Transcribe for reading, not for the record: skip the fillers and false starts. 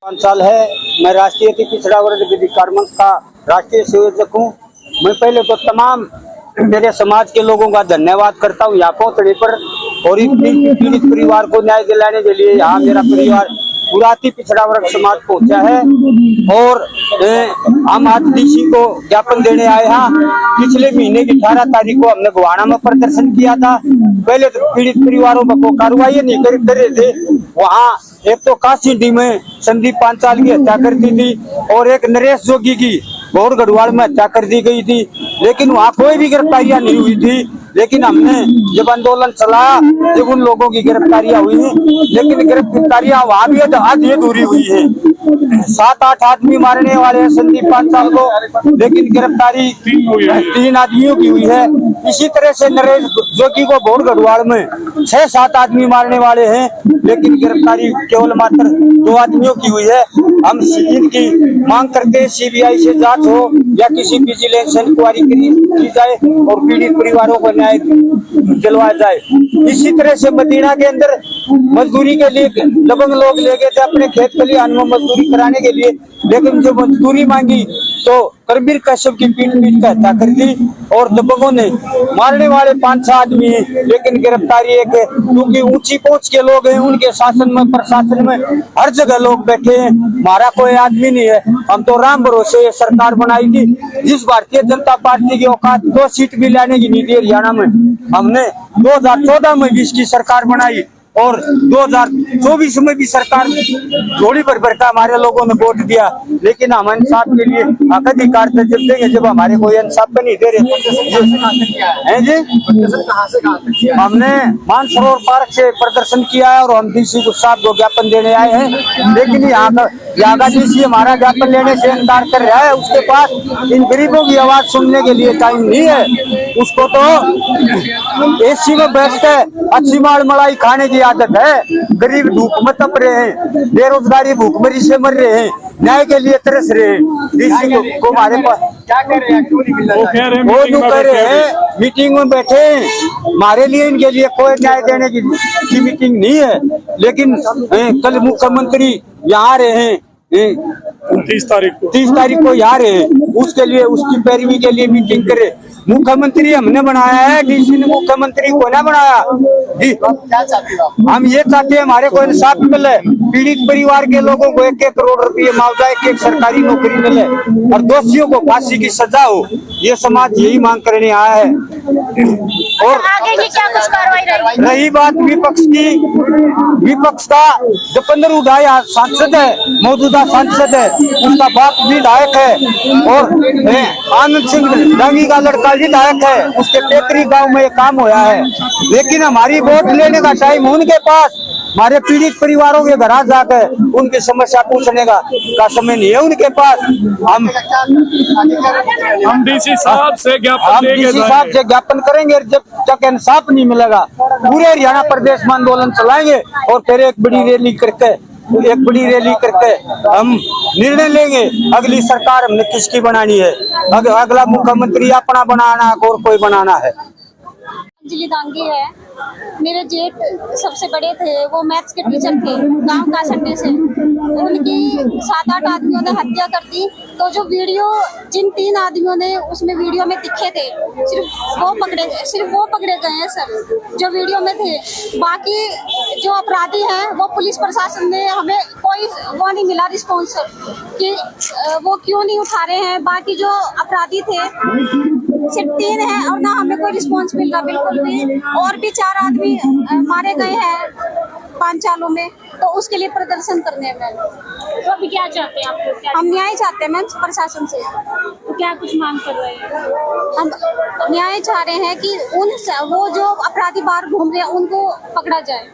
5 साल है। मैं राष्ट्रीय अति पिछड़ा वर्ग विधि कार्मिक का राष्ट्रीय संयोजक हूँ। मैं पहले तो तमाम मेरे समाज के लोगों का धन्यवाद करता हूँ यहाँ पहुंचने पर, और इस पीड़ित परिवार को न्याय दिलाने के लिए यहाँ मेरा परिवार पूरा अति पिछड़ा वर्ग समाज पहुंचा है। और आम आदमी को ज्ञापन देने आए हैं। पिछले महीने की 18 तारीख को हमने गोहाना में प्रदर्शन किया था। पहले तो पीड़ित परिवारों को कार्रवाई नहीं कर रहे थे। वहाँ एक तो काशीडी में संदीप पांचाल की हत्या कर दी थी और एक नरेश जोगी की गौर गढ़वाल में हत्या कर दी गई थी, लेकिन वहाँ कोई भी गिरफ्तारियां नहीं हुई थी। लेकिन हमने जब आंदोलन चलाया, जब उन लोगों की गिरफ्तारियां हुई, लेकिन गिरफ्तारियां वहाँ भी आधी अधूरी हुई है। 7-8 आदमी मारने वाले हैं संदीप पांचाल को, लेकिन गिरफ्तारी 3 आदमियों की हुई है। इसी तरह से नरेश जोगी को भोर गढ़वाल में 6-7 आदमी मारने वाले हैं, लेकिन गिरफ्तारी केवल मात्र 2 आदमियों की हुई है। हम इनकी मांग करते हैं सीबीआई से जांच हो या किसी विजिलेंस इंक्वायरी की जाए और पीड़ित परिवारों को न्याय दिलवाया जाए। इसी तरह से मदीना के अंदर मजदूरी के लिए दबंग लोग ले गए थे अपने खेत खलिहान में मजदूरी कराने के लिए, लेकिन जो मजदूरी मांगी तो करबीर कश्यप की पीट का हत्या कर दी। और दबंगों ने मारने वाले 5-6 आदमी हैं, लेकिन गिरफ्तारी एक है, क्योंकि ऊंची पहुंच के लोग हैं। उनके शासन में प्रशासन में हर जगह लोग बैठे हैं, हमारा कोई आदमी नहीं है। हम तो राम भरोसे ये सरकार बनाई थी, जिस भारतीय जनता पार्टी की औकात 2 सीट भी लाने की नहीं थी हरियाणा में। हमने 2014 में भी इसकी सरकार बनाई और 2024 में भी सरकार थोड़ी भर का हमारे लोगों ने वोट दिया, लेकिन हम इंसाफ के लिए अधिकार जब देंगे जब हमारे कोई इंसाफ पे नहीं दे रहे हैं जी। हमने मानसरोवर पार्क से प्रदर्शन किया है और हम डीसी साहब को ज्ञापन देने आए हैं, लेकिन यहाँ का डीसी हमारा ज्ञापन लेने से इनकार कर रहा है। उसके पास इन गरीबों की आवाज सुनने के लिए टाइम नहीं है। उसको तो एसी में बैठ के अच्छी माल मलाई खाने की आदत है। गरीब धूप में तप रहे हैं, बेरोजगारी भूखमरी से मर रहे हैं, न्याय के लिए तरस रहे हैं। डीसी को हमारे पास क्या कर रहे हैं, क्यों नहीं मिल रहा? वो जो कह रहे हैं मीटिंग में बैठे हैं, हमारे लिए इनके लिए कोई न्याय देने की मीटिंग नहीं है। लेकिन कल मुख्यमंत्री यहाँ रहे हैं 30 तारीख को यहाँ रहे, उसके लिए उसकी पैरवी के लिए मीटिंग करे। मुख्यमंत्री हमने बनाया है, डीसी ने मुख्यमंत्री को ना बनाया जी। क्या चाहते हो? हम ये चाहते हैं हमारे को इंसाफ मिले, पीड़ित परिवार के लोगों को 1-1 करोड़ रुपये मुआवजा, 1 सरकारी नौकरी मिले और दोषियों को फांसी की सजा हो। ये समाज यही मांग करने आया है। और आगे की क्या कुछ कार्रवाई रही बात विपक्ष की, विपक्ष का जो 15 उठाया सांसद है, मौजूदा सांसद है, उसका बाप विधायक है और आनंद सिंह डांगी का लड़का विधायक है। उसके टेकरी गांव में ये काम होया है, लेकिन हमारी वोट लेने का टाइम उनके पास, हमारे पीड़ित परिवारों के घर जाकर उनकी समस्या पूछने का समय नहीं है उनके पास। हम डीसी साहब से ज्ञापन करेंगे जब तक इंसाफ नहीं मिलेगा। पूरे हरियाणा प्रदेश में आंदोलन चलाएंगे और फिर एक बड़ी रैली करके हम निर्णय लेंगे अगली सरकार हमने किसकी बनानी है। अगला मुख्यमंत्री अपना बनाना और कोई बनाना है। अंजलि दांगी है, मेरे जेठ सबसे बड़े थे, वो मैथ्स के टीचर थे गांव कासंडे से। उनकी 7-8 आदमियों ने हत्या कर दी। तो जो वीडियो जिन 3 आदमियों ने उसमें वीडियो में दिखे थे, सिर्फ वो पकड़े गए हैं सर जो वीडियो में थे। बाकी जो अपराधी हैं वो पुलिस प्रशासन ने हमें कोई वो नहीं मिला रिस्पॉन्स कि वो क्यों नहीं उठा रहे हैं। बाकी जो अपराधी थे सिर्फ 3 हैं और ना हमें कोई रिस्पॉन्स मिल रहा बिल्कुल भी। और भी 4 आदमी मारे गए हैं 5 सालों में, तो उसके लिए प्रदर्शन करने में। तो अभी क्या चाहते हैं आप? हम न्याय चाहते हैं मैम प्रशासन से। तो क्या कुछ मांग कर रहे हैं? हम न्याय चाह रहे हैं कि वो जो अपराधी बाहर घूम रहे हैं उनको पकड़ा जाए।